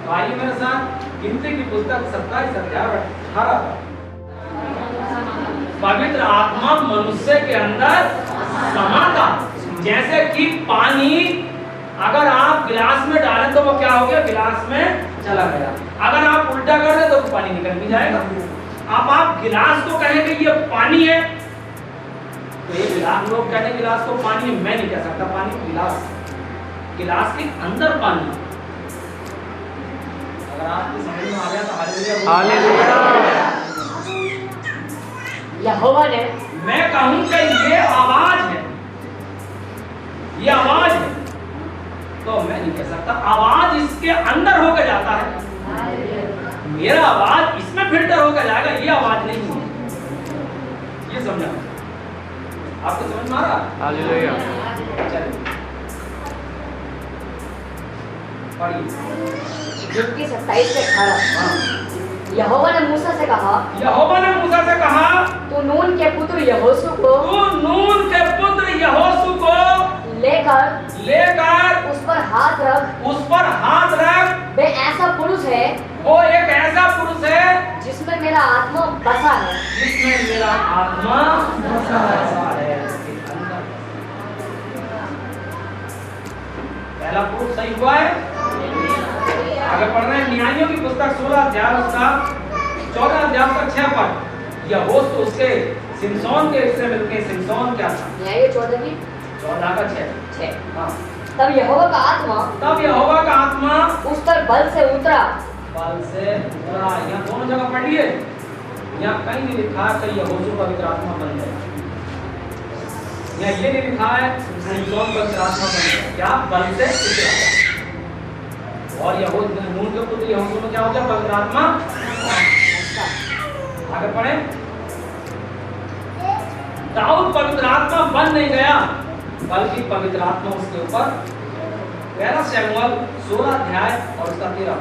तो आइए मेरे साथ गिनती की पुस्तक 27 अध्याय 18। पवित्र आत्मा मनुष्य के अंदर समाता, जैसे कि पानी अगर आप गिलास में डालें तो वो क्या हो गया, गिलास में चला गया। अगर आप उल्टा कर दे तो पानी निकल भी जाएगा। अब आप गिलास को कहेंगे ये पानी है, तो ये गिलास, लोग कहते हैं गिलास को पानी है, मैं नहीं कह सकता पानी गिलास के अंदर पानी। अगर आपको समझ में आ गया तो हालेलुया। यहोवा ने, मैं कहूं कि ये आवाज है, ये आवाज है, तो मैं नहीं कह सकता आवाज इसके अंदर होकर जाता है, मेरा आवाज इसमें फिल्टर होकर जाएगा, ये आवाज नहीं है। ये समझा आपको, समझ में आ रहा? हालेलुया। चलिए पढ़िए। 27:18। यहोवा ने मूसा से कहा, यहोवा ने मूसा से कहा, तू नून के पुत्र यहोशू को, तू नून के पुत्र यहोशू को लेकर उस पर हाथ रख, उस पर हाथ रख। वे ऐसा पुरुष है, वो एक ऐसा पुरुष है जिसमें मेरा आत्मा बसा है, जिसमें मेरा आत्मा बसा है। पहला पुरुष सही हुआ है। आगे पढ़ रहे हैं न्यायों की पुस्तक 16 अध्याय उसका 14 अध्याय का 6 पद। यहोशू उसके सिमसोन के इससे मिलके, सिमसोन क्या था? न्याय 14 की 14 का 6। हाँ। तब यहोवा का आत्मा उस पर बल से उतरा। बल से उतरा, यहाँ दोनों जगह पढ़िए। यहाँ कहीं नहीं लिखा है कि यहोशू पवित्र आत्मा बन गया, यहाँ ये नहीं लिखा है सिमसोन पवित्र आत्मा बन गया, क्या बल से उतरा। और नून के पुत्र यहोशू में क्या हो गया, पवित्र आत्मा। आगे पढ़े। दाऊद पवित्र आत्मा बन नहीं गया, बल्कि पवित्र आत्मा उसके ऊपर। पहला शमूएल 16 अध्याय और उसका 13।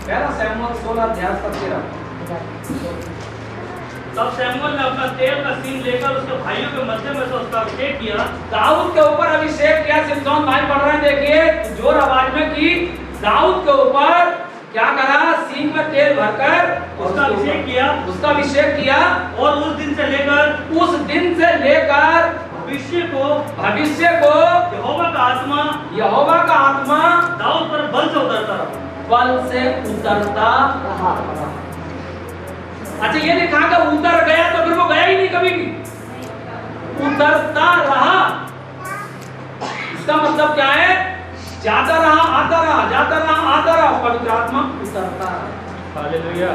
पहला शमूएल 16 अध्याय उसका 13। तब शमूएल ने अपना तेल का सीन लेकर उसके भाइयों के मध्य में से उसका अभिषेक किया। दाऊद के ऊपर अभिषेक किया। सिमसोन भाई पढ़ रहे हैं, देखिए जोर आवाज में कि दाऊद के ऊपर क्या करा, सींग में तेल भरकर उसका अभिषेक किया, उसका अभिषेक किया। और उस दिन से लेकर भविष्य को यहोवा का आत्मा दाऊद पर बल से उतरता रहा। अच्छा, ये लिखा कि उतर गया, तो फिर वो गया ही नहीं कभी भी, उतरता रहा। इसका मतलब क्या है, जाता रहा, आता रहा, जाता रहा, आता रहा, पवित्र आत्मा उतरता रहा। हालेलुया।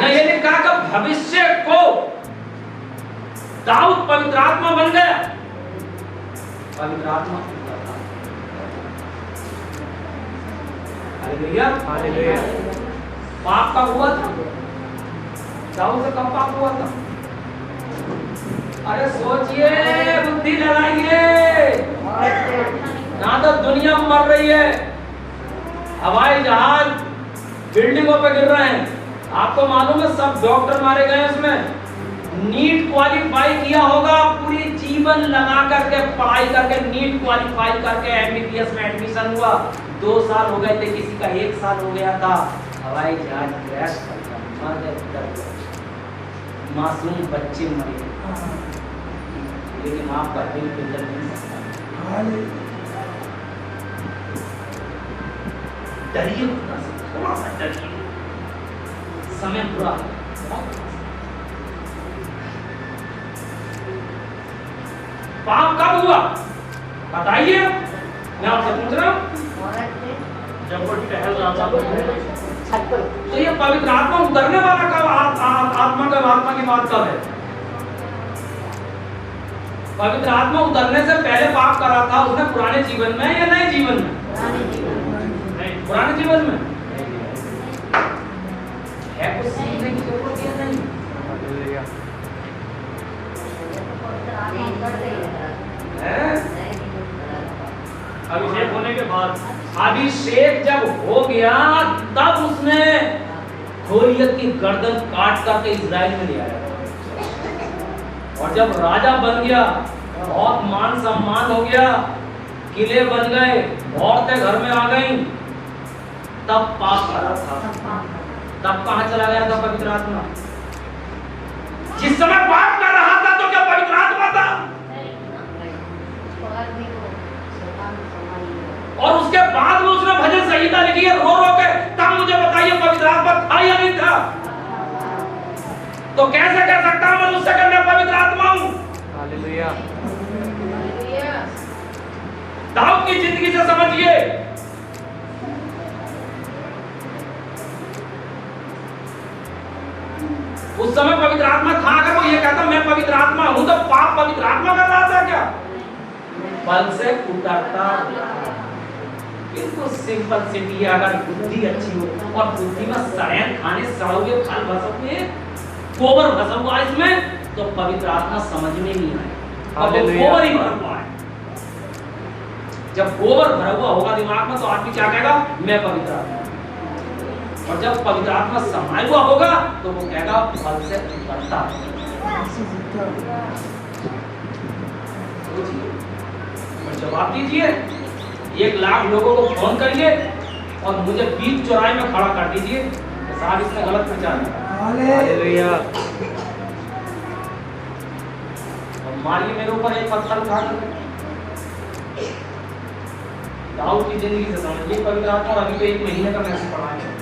ये लिखा कि भविष्य को दाऊद पवित्र आत्मा बन गया, पवित्र आत्मा उतरता। Hallelujah, hallelujah. पाप कब हुआ था? दाऊद से कब पाप हुआ था? अरे सोचिए, बुद्धि लगाइए। ना तो दुनिया मर रही है, हवाई जहाज बिल्डिंगों पे गिर रहे हैं, आपको मालूम है, सब डॉक्टर मारे गए उसमें। नीट क्वालिफाई किया होगा, पूरी जीवन लगा करके पढ़ाई करके नीट क्वालिफाई करके एमबीबीएस में एडमिशन हुआ, 2 साल हो गए थे, किसी का 1 साल हो गया था, हवाई जहाज क्रैश कर गया, मर गए, मासूम बच्चे मरे, लेकिन आपका दिल पिघल नहीं सकता। डरिए, थोड़ा सा डरिए, समय बुरा है। पाप कब हुआ बताइए, मैं आपसे पूछ रहा हूँ। जब वो टहल रहा था तो ये पवित्र आत्मा उतरने वाला कब, आत्मा की बात कब है? पवित्र आत्मा उतरने से पहले पाप करा था उसने, पुराने जीवन में या नए जीवन में? पुराने जीवन में। है कुछ सीखने की जरूरत है नहीं? अभिषेक होने के बाद, अभिषेक जब हो गया तब उसने गोलियत की गर्दन काट करके इजराइल में ले आया, और जब राजा बन गया बहुत मान सम्मान हो गया, किले बन गए, औरतें घर में आ गई, तब पाप भरा था। तब कहां चला गया था पवित्र आत्मा? जिस समय पाप कर रहा था तो क्या पवित्र आत्मा था? और उसके बाद में उसने भजन संहिता लिखी है रो रो के, तब मुझे बताइए पवित्र आत्मा था या नहीं था? तो कैसे कह सकता हूं मैं उससे मैं पवित्र आत्मा हूं? हालेलुया। दाऊद की जिंदगी से समझिए, उस समय पवित्र आत्मा था। अगर वो ये कहता मैं पवित्र आत्मा हूं तो पाप पवित्र आत्मा कर रहा था क्या? बल से उतरता। बिल्कुल सिंपल सिटी है। अगर बुद्धि अच्छी हो और बुद्धि में सड़ैन खाने सड़ोगे फल भसोगे गोबर भसा हुआ इसमें, तो पवित्र आत्मा समझ में नहीं आए। और गोबर ही भरा हुआ है। जब गोबर भरा हुआ होगा दिमाग में तो आदमी क्या कहेगा? मैं पवित्र आत्मा। और जब पवित्र आत्मा समाया हुआ होगा तो वो कहेगा फल से उतरता। और जवाब दीजिए, 1 लाख लोगों को फोन करिए और मुझे बीच चौराहे में खड़ा कर दीजिए, तो साहब इसने गलत प्रचार किया। हालेलुया। मारिए मेरे ऊपर एक पत्थर उठाकर। दाऊद की जिंदगी से समझिए पवित्र आत्मा। और अभी तो 1 महीने का मैसेज पढ़ा है।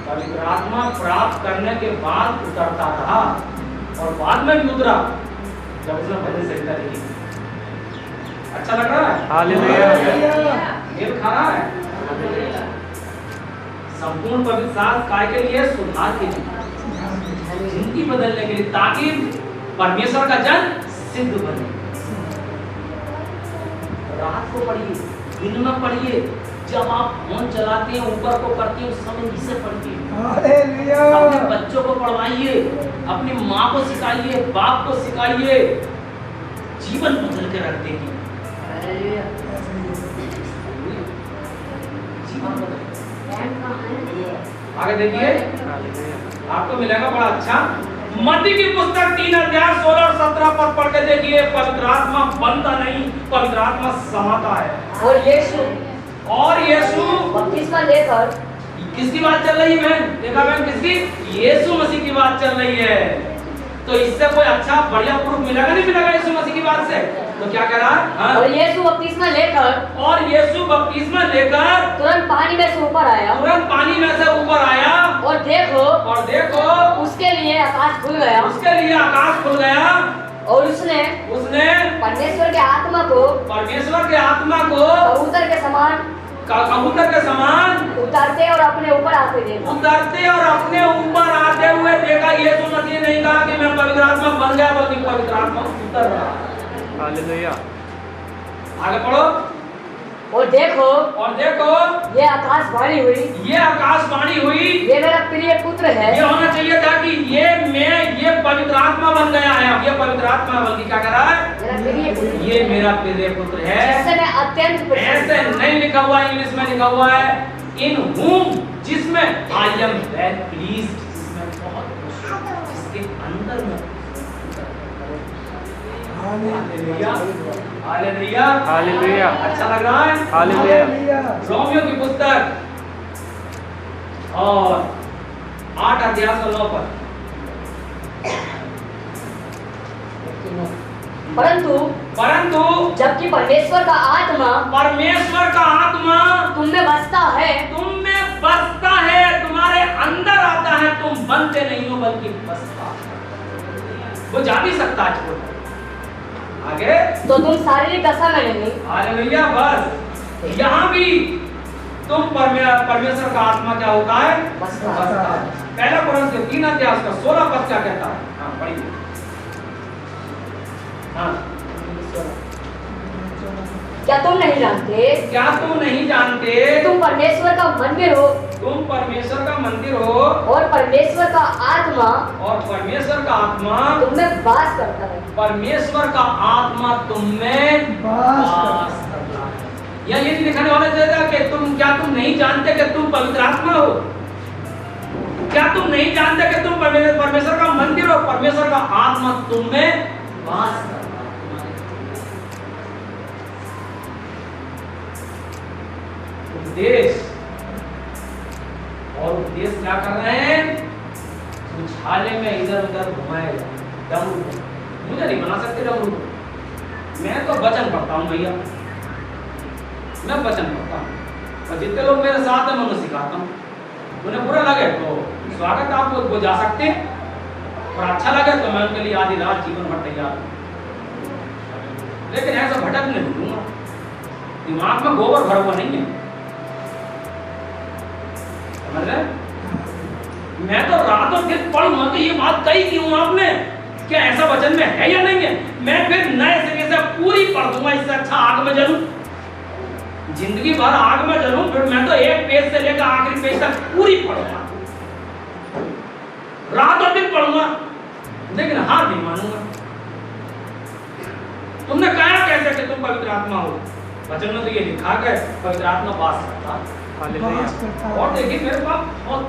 पवित्र आत्मा प्राप्त करने के बाद उतरता रहा और बाद में भी उतरा जब उसने भजन संहिता लिखी। अच्छा लग रहा है? हालेलुया। मेल खा रहा है? संपूर्ण पवित्र शास्त्र काय के लिए? सुधार के लिए, जिंदगी बदलने के लिए, ताकि परमेश्वर का जन सिद्ध बने। रात को पढ़िए, दिन में पढ़िए, जब आप फोन चलाते हैं ऊपर को करते हैं उस समय इसे पढ़िए। अपने बच्चों को पढ़वाइए, अपनी माँ को सिखाइए, बाप को सिखाइए, जीवन बदल के रख देगी। जीवन बदल। आगे देखिए, आपको मिलेगा बड़ा अच्छा। मत्ती की पुस्तक 3 अध्याय 16 और 17 पद पढ़ के देखिए। पवित्र आत्मा बनता नहीं, पवित्र आत्मा समाता है। और यीशु बपतिस्मा लेकर किसकी बात चल रही है? बहन देखा बहन, किसकी? यीशु मसीह की बात चल रही है। तो इससे कोई अच्छा बढ़िया प्रूफ मिलेगा नहीं मिलेगा यीशु मसीह की बात से? तो क्या कह रहा है? हाँ? और यीशु बपतिस्मा लेकर तुरंत पानी में से ऊपर आया। और देखो उसके लिए आकाश खुल गया। और उसने परमेश्वर के आत्मा को कबूतर के समान उतरते और अपने ऊपर आते हुए देखा। यीशु मसीह नहीं कहा कि मैं पवित्र आत्मा बन गया, बल्कि पवित्र आत्मा उतर रहा। हालेलुया। आगे पढ़ो। और देखो ये आकाशवाणी हुई, ये मेरा प्रिय पुत्र है। ये होना चाहिए था कि ये पवित्र आत्मा बन गया है। अब ये पवित्र आत्मा बल्कि क्या कर रहा है? ये मेरा प्रिय पुत्र है। जिससे मैं अत्यंत प्रसन्न ऐसे नहीं लिखा हुआ, इंग्लिश में लिखा हुआ है इन whom, जिसमें आई एम वेल प्लीज्ड, जिसमें बहुत खुश हूं, जिसके अंदर में। Hallelujah, hallelujah, hallelujah. अच्छा लग रहा है? हालेलुया। रोमियो की पुस्तक और 8 अध्याय 9 पर। परंतु जबकि परमेश्वर का आत्मा तुम में बसता है, तुम्हारे अंदर आता है, तुम बनते नहीं हो बल्कि बसता है। वो जा भी सकता है छोड़। आगे तो तुम शारीरिक दशा में नहीं। हालेलुया। बस यहाँ भी तुम परमेश्वर का आत्मा क्या होता है? बसता है। पहला कोरिन्थियों 3 अध्याय उसका 16 पद क्या कहता है? हाँ पढ़िए। हाँ, क्या तुम नहीं जानते तुम परमेश्वर का मंदिर हो और परमेश्वर का आत्मा तुम में वास करता है। परमेश्वर का आत्मा तुम में वास करता है। या ये दिखाने वाला चाहिए कि तुम नहीं जानते कि तुम पवित्र आत्मा हो? क्या तुम नहीं जानते कि तुम परमेश्वर का मंदिर हो, परमेश्वर का आत्मा तुम में वास कर रहा है। उपदेश और उपदेश क्या कर रहे हैं? उछाले में इधर उधर घुमाएगा डमरू को। मुझे नहीं बना सकते डमरू को, मैं तो वचन पढ़ता हूँ भैया, मैं वचन पढ़ता हूँ और जितने लोग मेरे साथ हैं मैं उन्हें सिखाता हूँ। उन्हें बुरा लगे तो स्वागत, आप लोग वो जा सकते हैं, और अच्छा लगे तो मैं उनके लिए आधी रात जीवन भर तैयार हूँ। लेकिन ऐसा भटकने नहीं दूंगा, दिमाग में गोबर भरा हुआ नहीं है, समझ रहे? मैं तो रात और दिन पढ़ूंगा कि ये बात कही क्यों आपने, क्या ऐसा वचन में है या नहीं है, मैं फिर नए सिरे से पूरी पढ़ दूंगा। इससे अच्छा आग में जलूं, जिंदगी भर आग में जलूं, फिर मैं तो एक पेज से लेकर आखिरी पेज तक पूरी पढ़ूंगा, रात और दिन पढ़ूंगा, लेकिन हार नहीं मानूंगा। तुमने कहा कैसे कि तुम पवित्र आत्मा हो? वचन में तो ये लिखा है पवित्र आत्मा वास करता है। हालेलुया। और देखिए मेरे पास बहुत